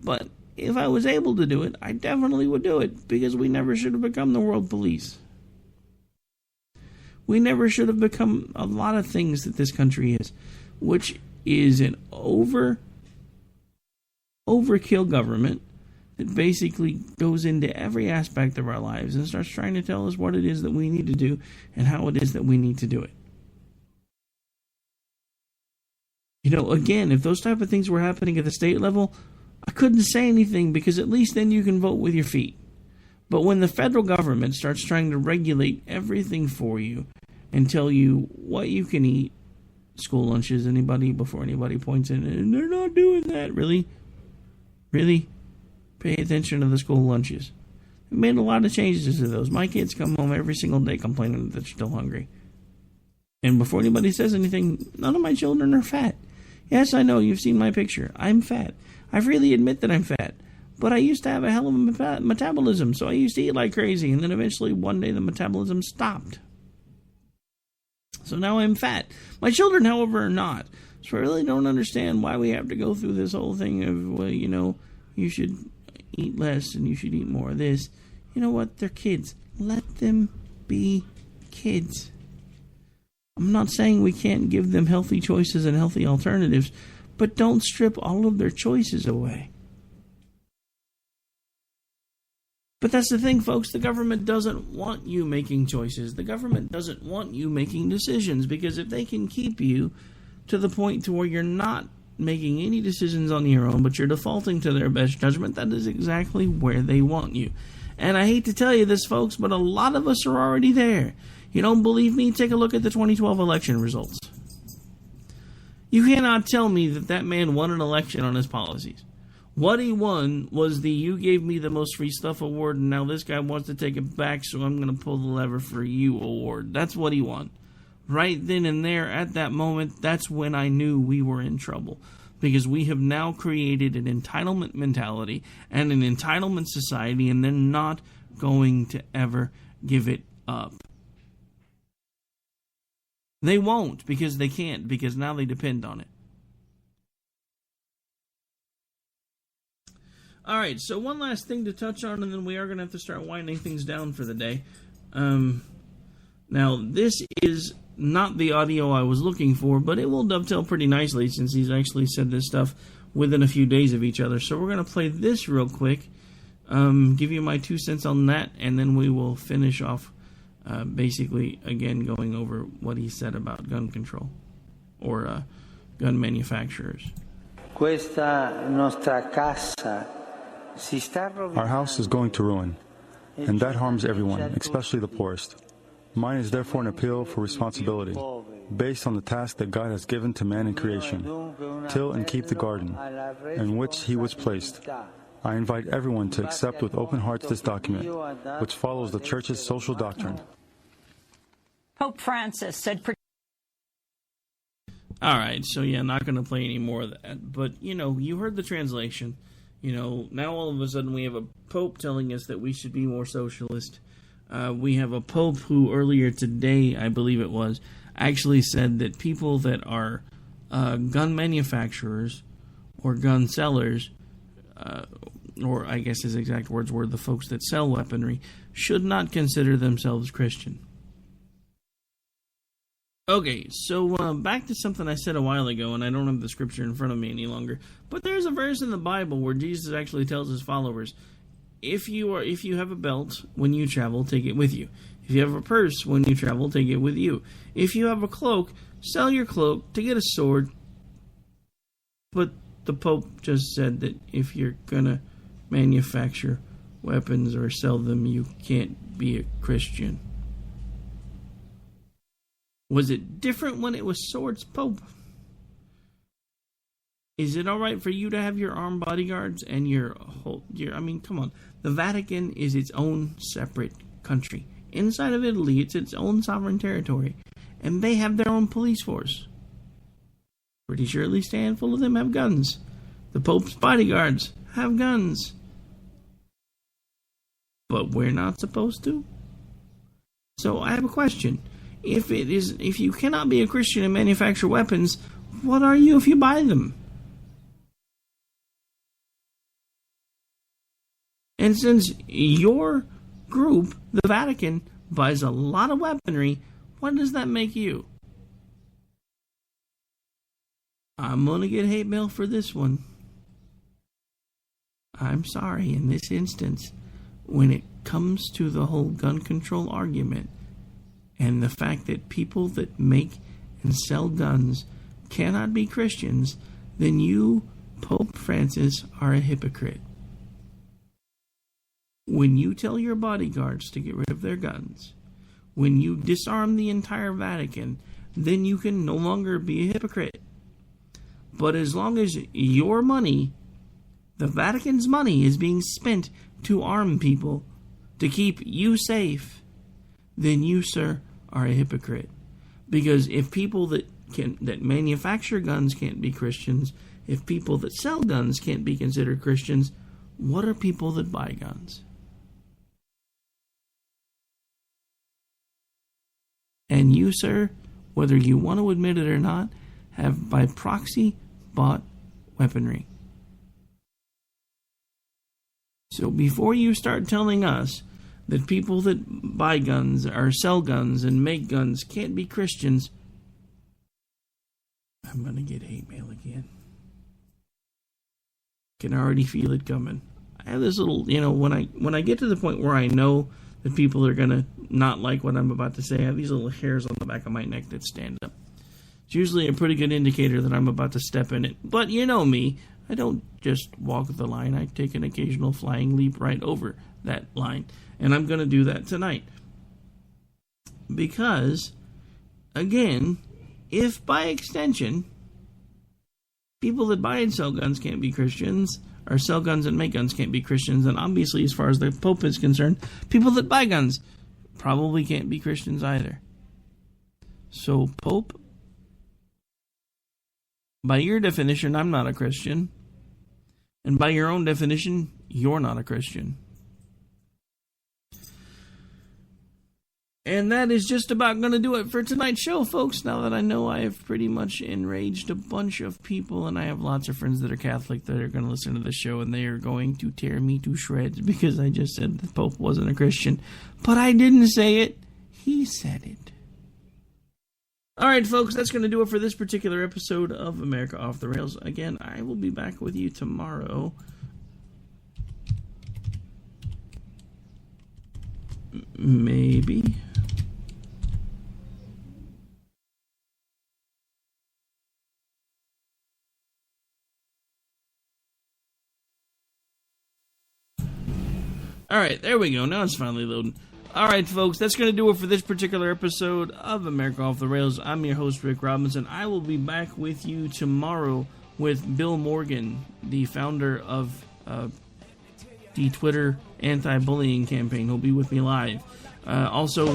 But if I was able to do it, I definitely would do it, because we never should have become the world police. We never should have become a lot of things that this country is, which is an overkill government that basically goes into every aspect of our lives and starts trying to tell us what it is that we need to do and how it is that we need to do it. You know, again, if those type of things were happening at the state level, I couldn't say anything, because at least then you can vote with your feet. But when the federal government starts trying to regulate everything for you and tell you what you can eat, school lunches, before anybody points in, and they're not doing that. Really? Really? Pay attention to the school lunches. We made a lot of changes to those. My kids come home every single day complaining that they're still hungry. And before anybody says anything, none of my children are fat. Yes, I know, you've seen my picture. I'm fat. I freely admit that I'm fat. But I used to have a hell of a metabolism, so I used to eat like crazy, and then eventually one day the metabolism stopped. So now I'm fat. My children, however, are not. So I really don't understand why we have to go through this whole thing of, well, you know, you should eat less and you should eat more of this. You know what? They're kids. Let them be kids. I'm not saying we can't give them healthy choices and healthy alternatives, but don't strip all of their choices away. But that's the thing, folks. The government doesn't want you making choices. The government doesn't want you making decisions, because if they can keep you to the point to where you're not making any decisions on your own, but you're defaulting to their best judgment, that is exactly where they want you. And I hate to tell you this, folks, but a lot of us are already there. You don't believe me? Take a look at the 2012 election results. You cannot tell me that that man won an election on his policies. What he won was the "you gave me the most free stuff" award, and now this guy wants to take it back, so I'm going to pull the lever for you award. That's what he won. Right then and there, at that moment, that's when I knew we were in trouble. Because we have now created an entitlement mentality and an entitlement society, and they're not going to ever give it up. They won't, because they can't, because now they depend on it. Alright, so one last thing to touch on, and then we are going to have to start winding things down for the day. Now, this is not the audio I was looking for, but it will dovetail pretty nicely since he's actually said this stuff within a few days of each other. So we're going to play this real quick, give you my 2 cents on that, and then we will finish off basically, again, going over what he said about gun control or gun manufacturers. Our house is going to ruin, and that harms everyone, especially the poorest. Mine is therefore an appeal for responsibility, based on the task that God has given to man in creation, till and keep the garden, in which he was placed. I invite everyone to accept with open hearts this document, which follows the Church's social doctrine. Pope Francis said All right, so yeah, not going to play any more of that. But, you heard the translation. Now all of a sudden we have a pope telling us that we should be more socialist. We have a pope who earlier today, I believe it was, actually said that people that are gun manufacturers or gun sellers, or I guess his exact words were the folks that sell weaponry, should not consider themselves Christian. Okay, so back to something I said a while ago, and I don't have the scripture in front of me any longer, but there's a verse in the Bible where Jesus actually tells his followers, if you have a belt, when you travel, take it with you. If you have a purse, when you travel, take it with you. If you have a cloak, sell your cloak to get a sword. But the Pope just said that if you're gonna manufacture weapons or sell them, you can't be a Christian. Was it different when it was Swords Pope? Is it alright for you to have your armed bodyguards and come on. The Vatican is its own separate country. Inside of Italy, it's its own sovereign territory. And they have their own police force. Pretty sure at least a handful of them have guns. The Pope's bodyguards have guns. But we're not supposed to? So I have a question. If you cannot be a Christian and manufacture weapons, what are you if you buy them? And since your group, the Vatican, buys a lot of weaponry, what does that make you? I'm gonna get hate mail for this one. I'm sorry, in this instance, when it comes to the whole gun control argument, and the fact that people that make and sell guns cannot be Christians, then you, Pope Francis, are a hypocrite. When you tell your bodyguards to get rid of their guns, when you disarm the entire Vatican, then you can no longer be a hypocrite. But as long as your money, the Vatican's money, is being spent to arm people, to keep you safe, then you, sir, are a hypocrite. Because if people that manufacture guns can't be Christians, if people that sell guns can't be considered Christians, what are people that buy guns? And you, sir, whether you want to admit it or not, have by proxy bought weaponry. So before you start telling us that people that buy guns or sell guns and make guns can't be Christians, I'm going to get hate mail again. Can already feel it coming. I have this little, when I get to the point where I know that people are going to not like what I'm about to say, I have these little hairs on the back of my neck that stand up. It's usually a pretty good indicator that I'm about to step in it. But you know me, I don't just walk the line. I take an occasional flying leap right over that line. And I'm going to do that tonight. Because, again, if by extension, people that buy and sell guns can't be Christians, or sell guns and make guns can't be Christians, then obviously, as far as the Pope is concerned, people that buy guns probably can't be Christians either. So, Pope, by your definition, I'm not a Christian. And by your own definition, you're not a Christian. And that is just about going to do it for tonight's show, folks. Now that I know I have pretty much enraged a bunch of people, and I have lots of friends that are Catholic that are going to listen to this show, and they are going to tear me to shreds because I just said the Pope wasn't a Christian. But I didn't say it. He said it. All right, folks, that's going to do it for this particular episode of America Off the Rails. Again, I will be back with you tomorrow. Maybe. All right, there we go. Now it's finally loading. All right, folks, that's going to do it for this particular episode of America Off the Rails. I'm your host, Rick Robinson. I will be back with you tomorrow with Bill Morgan, the founder of the Twitter anti-bullying campaign. He'll be with me live. Also...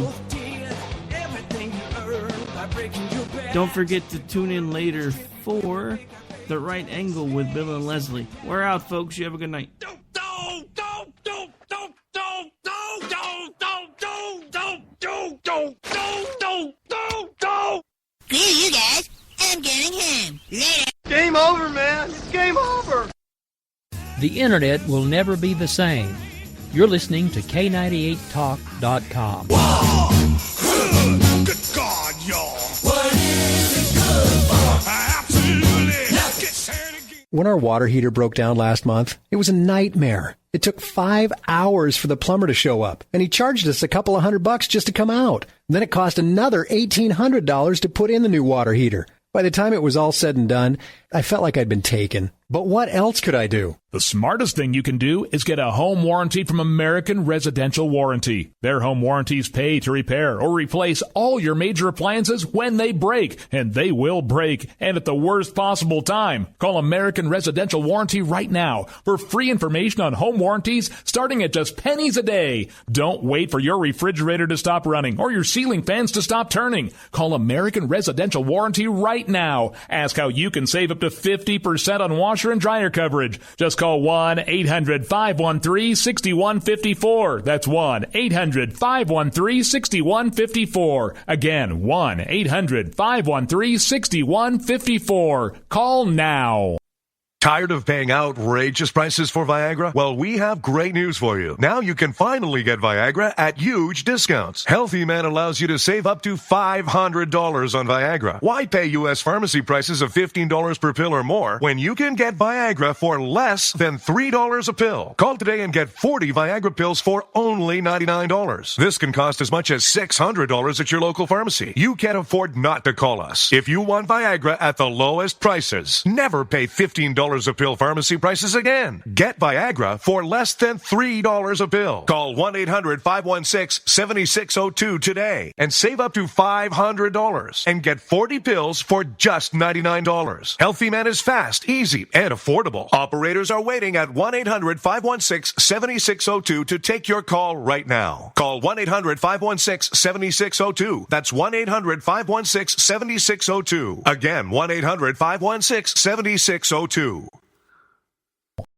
Everything you earn by breaking your back. Don't forget to tune in later for The Right Angle with Bill and Leslie. We're out, folks. You have a good night. Screw you guys. I'm going home. Later. Game over, man. It's game over. The internet will never be the same. You're listening to K98Talk.com. Good God, y'all. What is it good for? Absolutely. Let's get started again. When our water heater broke down last month, it was a nightmare. It took 5 hours for the plumber to show up, and he charged us a couple of $100 just to come out. Then it cost another $1,800 to put in the new water heater. By the time it was all said and done, I felt like I'd been taken. But what else could I do? The smartest thing you can do is get a home warranty from American Residential Warranty. Their home warranties pay to repair or replace all your major appliances when they break, and they will break, and at the worst possible time. Call American Residential Warranty right now for free information on home warranties starting at just pennies a day. Don't wait for your refrigerator to stop running or your ceiling fans to stop turning. Call American Residential Warranty right now. Ask how you can save up to 50% on washer and dryer coverage. Just call 1-800-513-6154. That's 1-800-513-6154. Again, 1-800-513-6154. Call now. Tired of paying outrageous prices for Viagra? Well, we have great news for you. Now you can finally get Viagra at huge discounts. Healthy Man allows you to save up to $500 on Viagra. Why pay U.S. pharmacy prices of $15 per pill or more when you can get Viagra for less than $3 a pill? Call today and get 40 Viagra pills for only $99. This can cost as much as $600 at your local pharmacy. You can't afford not to call us. If you want Viagra at the lowest prices, never pay $15 a pill pharmacy prices again. Get Viagra for less than $3 a pill. Call 1-800-516-7602 today and save up to $500 and get 40 pills for just $99. Healthy Man is fast, easy, and affordable. Operators are waiting at 1-800-516-7602 to take your call right now. Call 1-800-516-7602. That's 1-800-516-7602. Again, 1-800-516-7602.